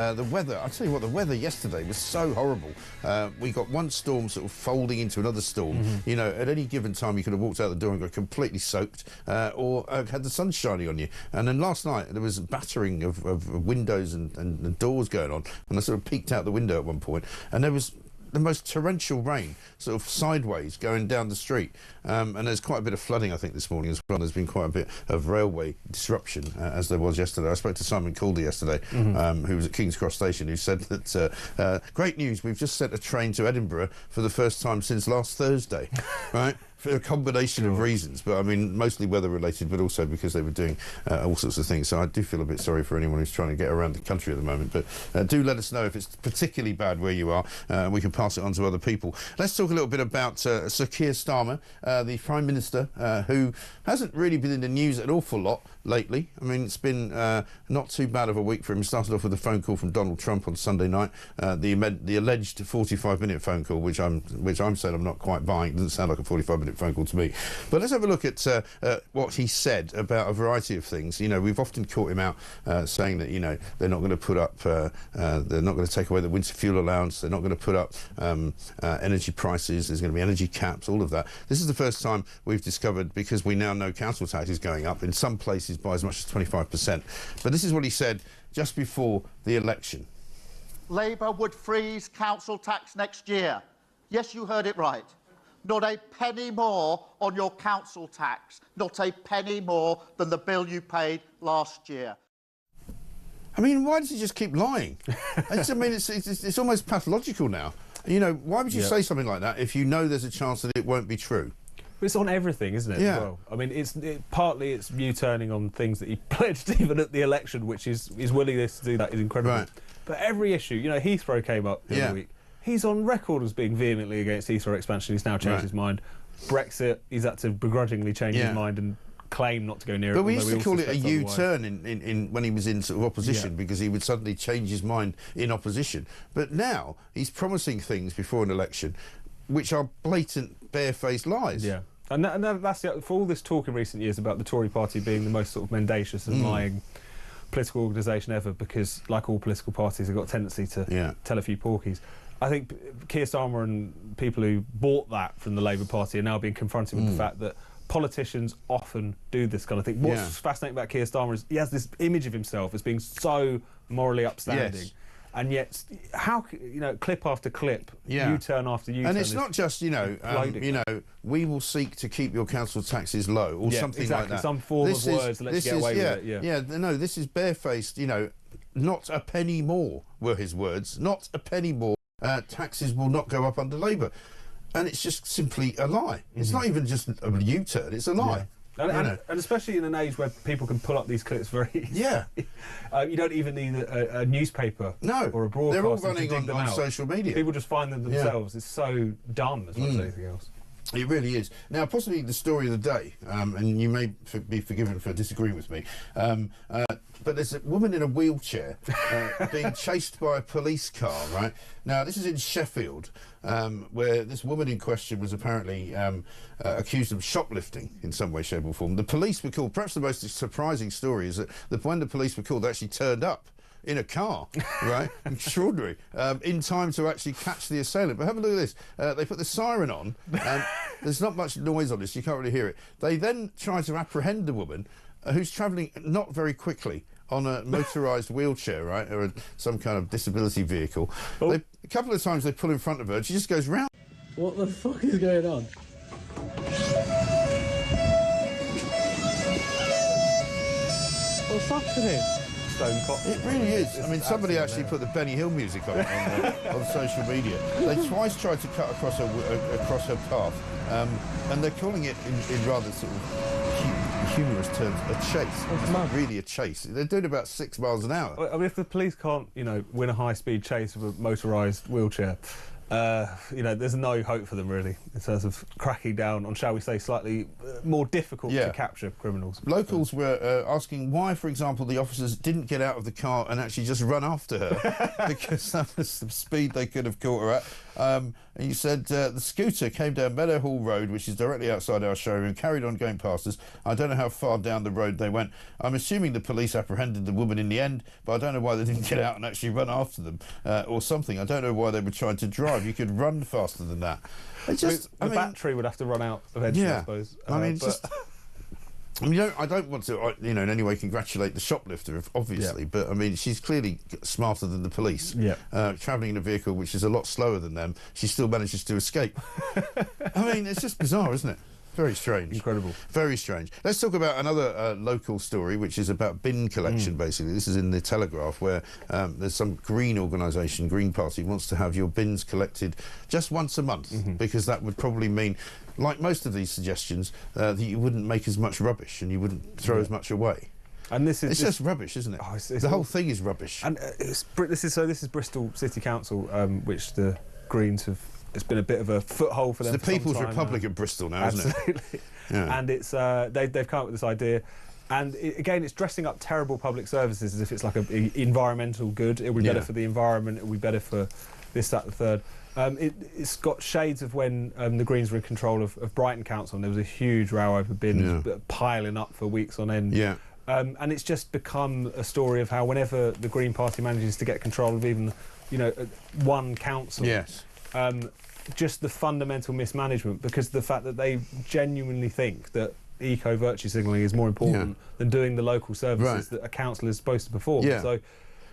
The weather, I'll tell you what, the weather yesterday was so horrible. We got one storm sort of folding into another storm. You know, at any given time you could have walked out the door and got completely soaked or had the sun shining on you. And then last night there was battering of windows and doors going on, and I sort of peeked out the window at one point, and there was the most torrential rain, sort of sideways going down the street. And there's quite a bit of flooding, I think, this morning as well. There's been quite a bit of railway disruption, as there was yesterday. I spoke to Simon Calder yesterday, who was at King's Cross Station, who said that, great news, we've just sent a train to Edinburgh for the first time since last Thursday, right? For a combination of reasons, but I mean mostly weather related, but also because they were doing all sorts of things. So I do feel a bit sorry for anyone who's trying to get around the country at the moment, but do let us know if it's particularly bad where you are. We can pass it on to other people. Let's talk a little bit about Sir Keir Starmer, the Prime Minister, who hasn't really been in the news an awful lot lately. I mean, it's been not too bad of a week for him. Started off with a phone call from Donald Trump on Sunday night, the alleged 45-minute phone call, which I'm saying I'm not quite buying. It doesn't sound like a 45-minute phone call to me. But let's have a look at what he said about a variety of things. You know, we've often caught him out saying that, you know, they're not going to put up, they're not going to take away the winter fuel allowance, they're not going to put up energy prices, there's going to be energy caps, all of that. This is the first time we've discovered, because we now know council tax is going up in some places by as much as 25%. But this is what he said just before the election. Labour would freeze council tax next year. Yes, you heard it right. Not a penny more on your council tax. Not a penny more than the bill you paid last year. I mean, why does he just keep lying? I mean, it's almost pathological now. You know, why would you say something like that if you know there's a chance that it won't be true? But it's on everything, isn't it? Yeah. As well? I mean, partly it's U-turning on things that he pledged even at the election, which his willingness to do that is incredible. Right. But every issue, you know, Heathrow came up the other week. He's on record as being vehemently against Heathrow expansion. He's now changed his mind. Brexit, he's had to begrudgingly change his mind and claim not to go near it. But we used to call it a U-turn when he was in sort of opposition, because he would suddenly change his mind in opposition. But now he's promising things before an election which are blatant, barefaced lies. Yeah. And that's for all this talk in recent years about the Tory party being the most sort of mendacious and lying political organisation ever, because, like all political parties, they've got a tendency to tell a few porkies. I think Keir Starmer and people who bought that from the Labour Party are now being confronted with the fact that politicians often do this kind of thing. What's fascinating about Keir Starmer is he has this image of himself as being so morally upstanding. Yes. And yet, how, you know, clip after clip, U-turn after U-turn. And it's not just, you know, we will seek to keep your council taxes low, or something like that. Some form of words, let's get away with it. No, this is barefaced, you know, not a penny more were his words, not a penny more. Taxes will not go up under Labour. And it's just simply a lie. It's not even just a U-turn, it's a lie. And especially in an age where people can pull up these clips very easily. You don't even need a newspaper or a broadcaster. They're all running on social media. People just find them themselves. It's so dumb as much as anything else. It really is. Now, possibly the story of the day, and you may be forgiven for disagreeing with me, but there's a woman in a wheelchair being chased by a police car, right? Now, this is in Sheffield, where this woman in question was apparently accused of shoplifting in some way, shape or form. The police were called. Perhaps the most surprising story is that when the police were called, they actually turned up in a car, right? Extraordinary. In time to actually catch the assailant. But have a look at this. They put the siren on. There's not much noise on this, you can't really hear it. They then try to apprehend the woman who's travelling not very quickly on a motorised wheelchair, right, or some kind of disability vehicle. A couple of times they pull in front of her and she just goes round. What the fuck is going on? What's happening? It really is. I mean, somebody actually put the Benny Hill music on social media. They twice tried to cut across her path, and they're calling it, in rather sort of humorous terms, a chase. It's not really a chase. They're doing about 6 miles an hour. I mean, if the police can't, you know, win a high-speed chase of a motorised wheelchair, there's no hope for them really in terms of cracking down on, shall we say, slightly more difficult to capture criminals. Locals were asking why, for example, the officers didn't get out of the car and actually just run after her because that was the speed they could have caught her at. And you said the scooter came down Meadowhall Road, which is directly outside our showroom, carried on going past us. I don't know how far down the road they went. I'm assuming the police apprehended the woman in the end, but I don't know why they didn't get out and actually run after them or something. I don't know why they were trying to drive. You could run faster than that. The battery would have to run out eventually, I suppose. I don't want to, in any way congratulate the shoplifter, obviously, but I mean, she's clearly smarter than the police. Travelling in a vehicle which is a lot slower than them, she still manages to escape. I mean, it's just bizarre, isn't it? Very strange. Incredible. Very strange. Let's talk about another local story, which is about bin collection, basically. This is in the Telegraph, where there's some green organisation, Green Party, wants to have your bins collected just once a month, because that would probably mean, like most of these suggestions, that you wouldn't make as much rubbish and you wouldn't throw as much away. And it's just rubbish, isn't it? The whole thing is rubbish. And this is Bristol City Council, which the Greens have. It's been a bit of a foothold for them. It's the People's Republic of Bristol now, isn't it? Absolutely. And it's they've come up with this idea, and again, it's dressing up terrible public services as if it's like an environmental good. It would be better for the environment. It would be better for this, that, the third. It's got shades of when the Greens were in control of Brighton Council, and there was a huge row over bins piling up for weeks on end. And it's just become a story of how whenever the Green Party manages to get control of even, one council. Just the fundamental mismanagement, because the fact that they genuinely think that eco-virtue signalling is more important than doing the local services that a council is supposed to perform.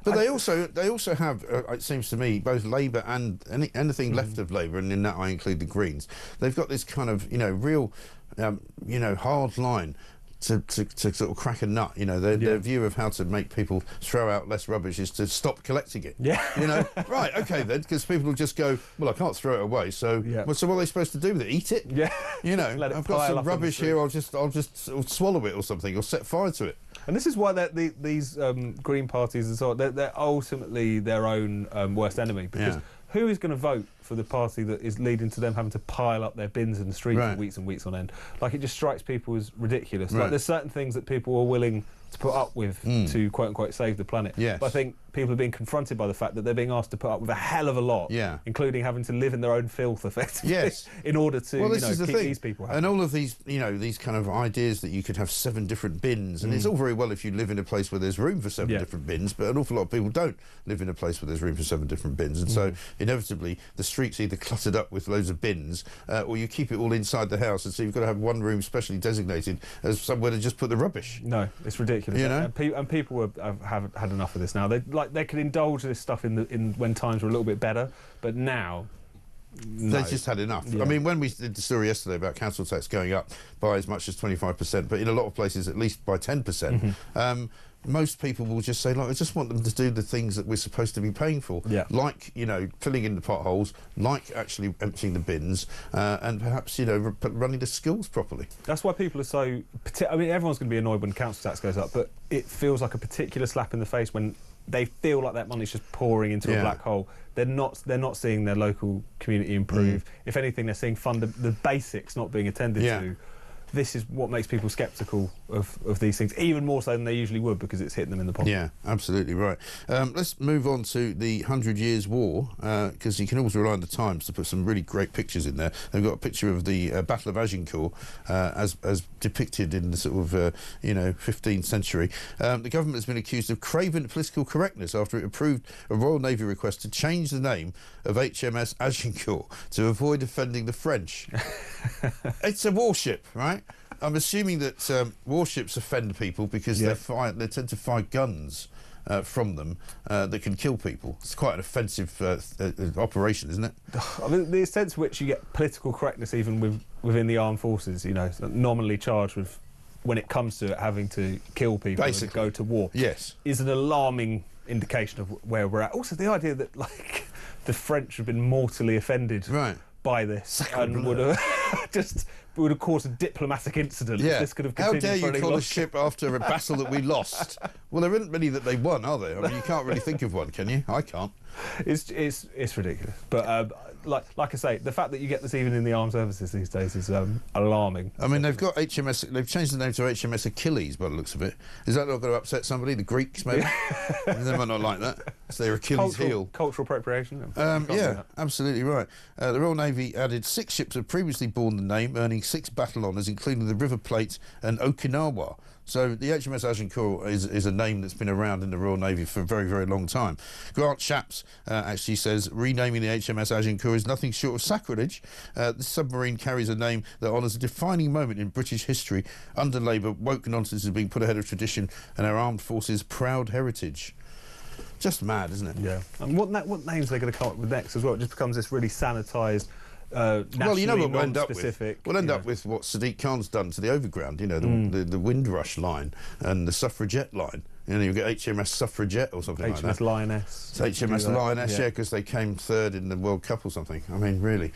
But they also have, it seems to me, both Labour and anything left of Labour, and in that I include the Greens, they've got this kind of, real, hard line to sort of crack a nut. Their view of how to make people throw out less rubbish is to stop collecting it. Right, okay then, because people will just go, well, I can't throw it away, so so what are they supposed to do with it? Eat it? I've got some rubbish here, I'll just sort of swallow it or something, or set fire to it. And this is why these Green parties and so on, they're ultimately their own worst enemy, because who is going to vote for the party that is leading to them having to pile up their bins in the street for weeks and weeks on end? Like, it just strikes people as ridiculous. Like, there's certain things that people are willing to put up with to quote-unquote save the planet. But I think people are being confronted by the fact that they're being asked to put up with a hell of a lot, including having to live in their own filth, effectively, in order to keep these people happy. And all of these, these kind of ideas that you could have 7 different bins, and it's all very well if you live in a place where there's room for 7 different bins, but an awful lot of people don't live in a place where there's room for 7 different bins, and so inevitably the street's either cluttered up with loads of bins, or you keep it all inside the house, and so you've got to have one room specially designated as somewhere to just put the rubbish. No, it's ridiculous. And people have had enough of this now. They could indulge this stuff in when times were a little bit better, but now they just had enough. I mean, when we did the story yesterday about council tax going up by as much as 25%, but in a lot of places at least by 10%, most people will just say, I just want them to do the things that we're supposed to be paying for, like filling in the potholes, like actually emptying the bins, and perhaps running the schools properly. That's why people are so. I mean, everyone's going to be annoyed when council tax goes up, but it feels like a particular slap in the face when they feel like that money's just pouring into a black hole. They're not seeing their local community improve. If anything, they're seeing the basics not being attended to. This is what makes people sceptical of these things, even more so than they usually would, because it's hitting them in the pocket. Yeah, absolutely right. Let's move on to the 100 Years' War, because you can always rely on the Times to put some really great pictures in there. They've got a picture of the Battle of Agincourt as depicted in the sort of 15th century. The government has been accused of craven political correctness after it approved a Royal Navy request to change the name of HMS Agincourt to avoid offending the French. It's a warship, right? I'm assuming that warships offend people because they tend to fire guns from them that can kill people. It's quite an offensive operation, isn't it? I mean, the extent to which you get political correctness even within the armed forces, nominally charged with, when it comes to it, having to kill people and go to war, is an alarming indication of where we're at. Also, the idea that the French have been mortally offended by this and would have just would have caused a diplomatic incident. If this could have continued. How dare for you any call longer. a ship after a battle that we lost? Well, there isn't many that they won, are there? I mean, you can't really think of one, can you? I can't. It's ridiculous. But like I say, the fact that you get this even in the armed services these days is alarming. I mean, they've got HMS. They've changed the name to HMS Achilles by the looks of it. Is that not going to upset somebody? The Greeks, maybe? They might not like that. It's their Achilles heel. Cultural appropriation. Yeah, absolutely right. The Royal Navy added 6 ships have previously borne the name, earning 6 battle honours, including the River Plate and Okinawa. So the HMS Agincourt is a name that's been around in the Royal Navy for a very, very long time. Grant Shapps actually says renaming the HMS Agincourt is nothing short of sacrilege. The submarine carries a name that honours a defining moment in British history. Under Labour, woke nonsense is being put ahead of tradition and our armed forces' proud heritage. Just mad, isn't it? Yeah. And what names are they going to come up with next as well? It just becomes this really sanitised. Well, you know what we'll end up with? Specific, We'll end up with what Sadiq Khan's done to the Overground, you know, the Windrush line and the Suffragette line. You know, you get HMS Suffragette or something like that. HMS Lioness. It's HMS Lioness, yeah, because they came 3rd in the World Cup or something. I mean, really.